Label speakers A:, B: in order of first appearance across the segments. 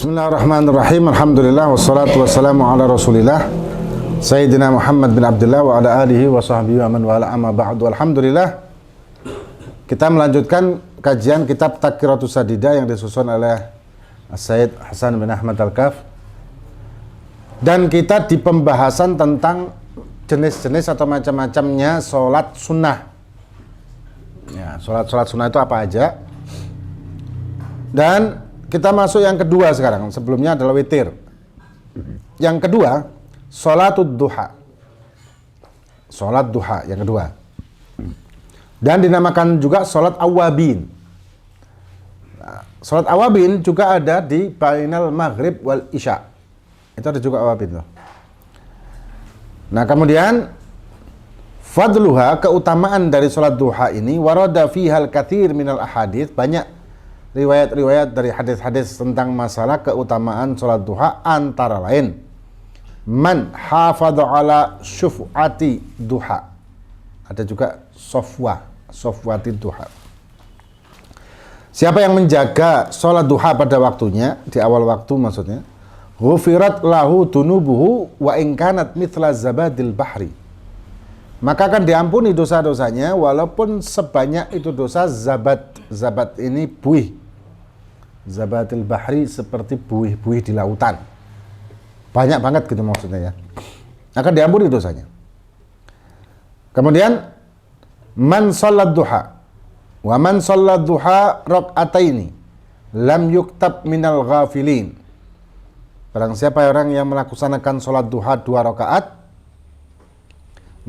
A: Bismillahirrahmanirrahim. Alhamdulillah wassalatu wassalamu ala Rasulillah Sayyidina Muhammad bin Abdullah wa ala alihi wa sahbihi wa man wala amma ba'du. Alhamdulillah, kita melanjutkan kajian kitab Tadkiratus Sadida yang disusun oleh Sayyid Hasan bin Ahmad Al-Kaf. Dan kita di pembahasan tentang jenis-jenis atau macam-macamnya sholat sunnah. Ya, sholat sunnah itu apa aja? Dan kita masuk yang kedua sekarang. Sebelumnya adalah witir. Yang kedua, sholatud duha. Sholat duha yang kedua. Dan dinamakan juga sholat awabin. Nah, sholat awabin juga ada di bainal maghrib wal isya. Itu ada juga awabin loh. Nah, kemudian fadluha, keutamaan dari sholat duha ini, warada fihal kathir minal ahadits, banyak riwayat-riwayat dari hadis-hadis tentang masalah keutamaan sholat duha, antara lain man hafadha ala syuf'ati duha, ada juga sofwati duha, siapa yang menjaga sholat duha pada waktunya, di awal waktu maksudnya, ghufirat lahu dunubuhu wa in kanat mithla zabadil bahri, maka akan diampuni dosa-dosanya walaupun sebanyak itu dosa zabat. Zabat ini buih, zabatil bahri, seperti buih-buih di lautan, banyak banget gitu maksudnya ya, akan diampuni dosanya. Kemudian man sholat duha wa man sholat duha raq'ataini lam yuktab minal ghafilin, barang siapa orang yang melaksanakan sholat duha 2 rakaat,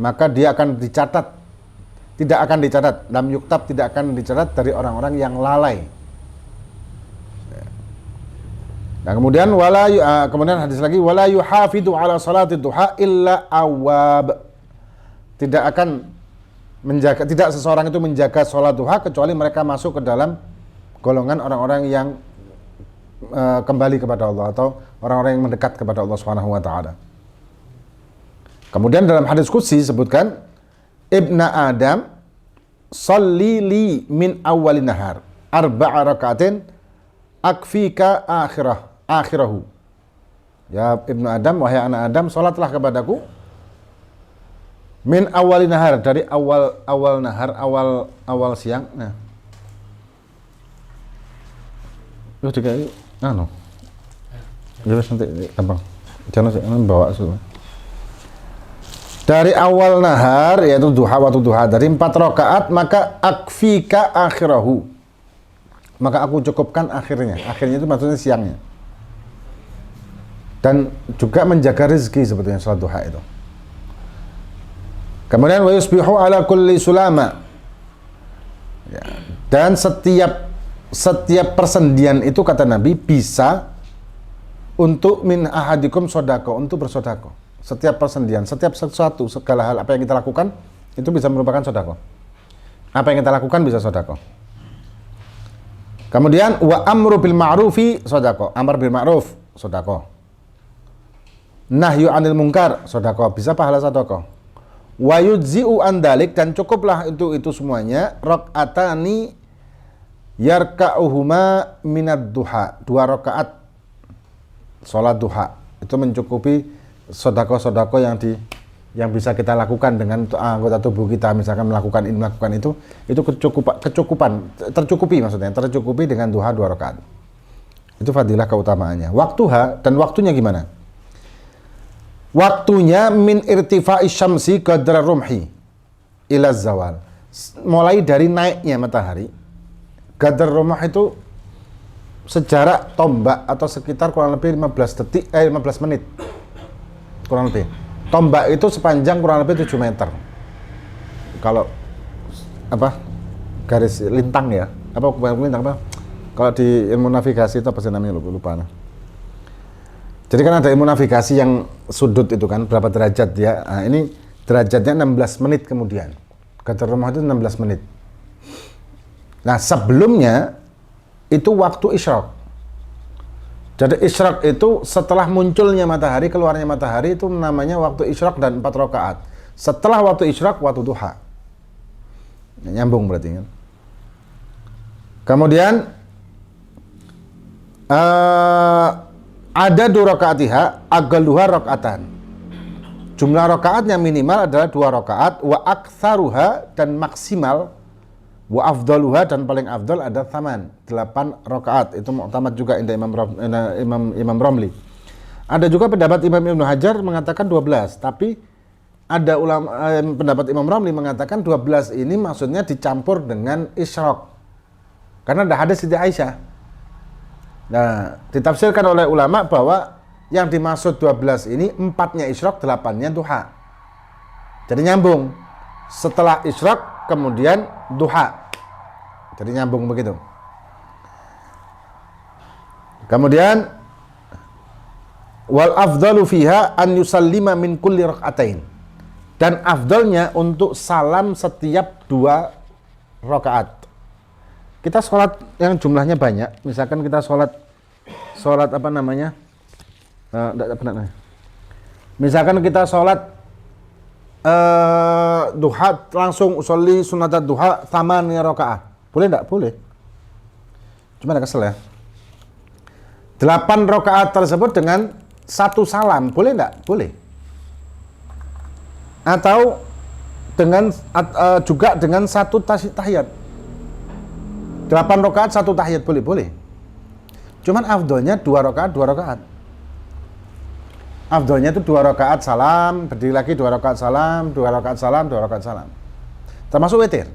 A: maka dia akan dicatat, tidak akan dicatat, lam yuktab, tidak akan dicatat dari orang-orang yang lalai. Nah, kemudian kemudian hadis lagi, wala yuhafidu ala salatid duha illa awab, tidak akan menjaga, tidak seseorang itu menjaga sholat duha kecuali mereka masuk ke dalam golongan orang-orang yang kembali kepada Allah, atau orang-orang yang mendekat kepada Allah Subhanahu wa taala. Kemudian dalam hadis qudsi disebutkan, Ibna Adam sholli li min awwalin nahar arba'a raka'atin akfika akhirahu. Ya Ibnu Adam, wahai anak Adam, sholatlah kepadaku min awwalin nahar, dari awal nahar, awal siang. Nah, lu dikai ya wis nanti gampang, jangan bawa semua. Dari awal nahar, yaitu duha, waktu duha, dari 4 rakaat, maka akfika akhirahu, maka aku cukupkan akhirnya. Akhirnya itu maksudnya siangnya. Dan juga menjaga rezeki sebetulnya sholat duha itu. Kemudian wa yusbihu ala kulli sulama, ya, dan setiap persendian itu, kata Nabi, bisa untuk min ahadikum sodako, untuk bersodako. Setiap persendian, setiap sesuatu, segala hal apa yang kita lakukan itu bisa merupakan sodako. Apa yang kita lakukan bisa sodako. Kemudian wa amru bil ma'rufi sodako, amar bil ma'ruf sodako, nahyu anil munkar sodako, bisa pahala sodako. Wa yujzi'u andalik, dan cukuplah itu semuanya, raq'atani yarka'uhuma minad duha, 2 rakaat sholat duha, itu mencukupi sodako-sodako yang bisa kita lakukan dengan anggota tubuh kita, misalkan melakukan itu tercukupi maksudnya, tercukupi dengan duha 2 rakaat. Itu fadilah keutamaannya. Waktuha, dan waktunya gimana? Waktunya min irtifa'i syamsi qadra rumhi ila zawal, mulai dari naiknya matahari. Qadra rumh itu sejarak tombak, atau sekitar kurang lebih 15 menit kurang lebih. Tombak itu sepanjang kurang lebih 7 meter. Kalau garis lintang ya, lintang apa? Kalau di ilmu navigasi itu apa sih namanya, lupa. Jadi kan ada ilmu navigasi yang sudut itu kan berapa derajat ya. Nah, ini derajatnya 16 menit kemudian. Qadar rumah itu 16 menit. Nah, sebelumnya itu waktu isyraq. Jadi isyraq itu setelah munculnya matahari, keluarnya matahari, itu namanya waktu isyraq, dan 4 rakaat. Setelah waktu isyraq, waktu duha. Nyambung berarti kan. Kemudian Ada 2 rakaatiha aqalluha rakaatan. Jumlah rakaatnya minimal adalah 2 rakaat, wa aktsaruha dan maksimal, wa afdaluha dan paling afdal ada 8 rakaat. Itu mu'tamad juga inda Imam Romli. Ada juga pendapat Imam Ibnu Hajar mengatakan 12, tapi ada ulama pendapat Imam Romli mengatakan 12 ini maksudnya dicampur dengan isyraq. Karena ada hadis Siti Aisyah. Nah, ditafsirkan oleh ulama bahwa yang dimaksud 12 ini 4-nya isyraq, 8-nya duha. Jadi nyambung. Setelah isyraq kemudian duha. Jadi nyambung begitu. Kemudian wal afdalu fiha an yusallima min kulli rak'atain. Dan afdalnya untuk salam setiap 2 rakaat. Kita sholat yang jumlahnya banyak, misalkan kita sholat apa namanya? Misalkan kita sholat duha, langsung usolli sunatat duha 8 rakaat. Boleh enggak? Boleh. Cuma ada kesel ya. 8 rakaat tersebut dengan 1 salam, boleh enggak? Boleh. Atau dengan juga dengan 1 tahiyat. 8 rakaat 1 tahiyat, boleh. Cuman afdolnya 2 rakaat 2 rakaat. Afdolnya itu 2 rakaat salam, berdiri lagi 2 rakaat salam, 2 rakaat salam, 2 rakaat salam. Termasuk witir.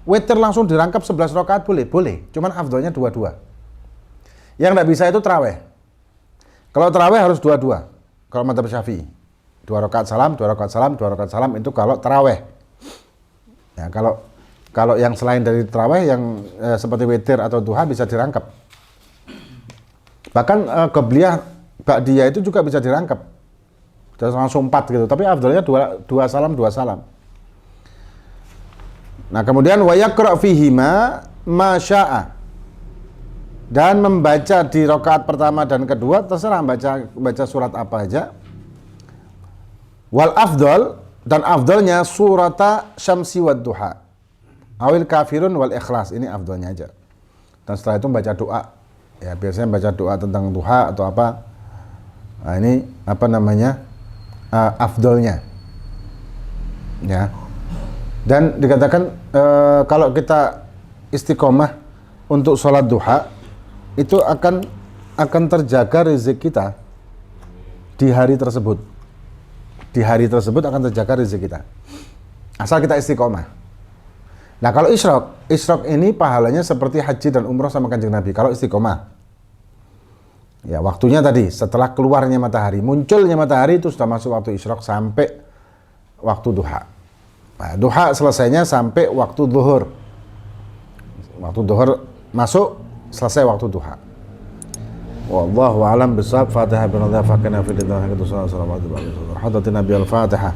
A: Witir langsung dirangkap 11 rakaat boleh. Cuman afdolnya 2-2. Yang enggak bisa itu tarawih. Kalau tarawih harus 2-2. Kalau madzhab Syafi'i. 2 rakaat salam, 2 rakaat salam, 2 rakaat salam itu kalau tarawih. Ya, kalau yang selain dari tarawih yang seperti witir atau duha bisa dirangkap. Bahkan qabliyah ba'diyah itu juga bisa dirangkap. Jadi langsung 4 gitu. Tapi afdalnya 2 salam, 2 salam. Nah, kemudian wa yaqra' fihima ma syaa. Dan membaca di rakaat pertama dan kedua terserah baca surat apa aja. Wal afdal dan afdalnya surata syamsi wad duha. Awil kafirun wal ikhlas, ini afdalnya aja. Dan setelah itu baca doa. Ya, biasanya baca doa tentang duha atau apa. Nah, ini apa namanya? Afdalnya. Ya. Dan dikatakan kalau kita istiqomah untuk sholat duha itu akan terjaga rezeki kita di hari tersebut. Di hari tersebut akan terjaga rezeki kita. Asal kita istiqomah. Nah, kalau isyraq ini pahalanya seperti haji dan umroh sama Kanjeng Nabi. Kalau istiqomah, ya waktunya tadi setelah keluarnya matahari, munculnya matahari itu sudah masuk waktu isyraq sampai waktu duha. Nah, duha selesainya sampai waktu zuhur. Waktu zuhur masuk, selesai waktu duha. Wallahu a'lam bishawab. Fatihah bin Allah fakana fi lillahi wa sallallahu alaihi wa sallam. Hadatin Nabi al-Fatihah.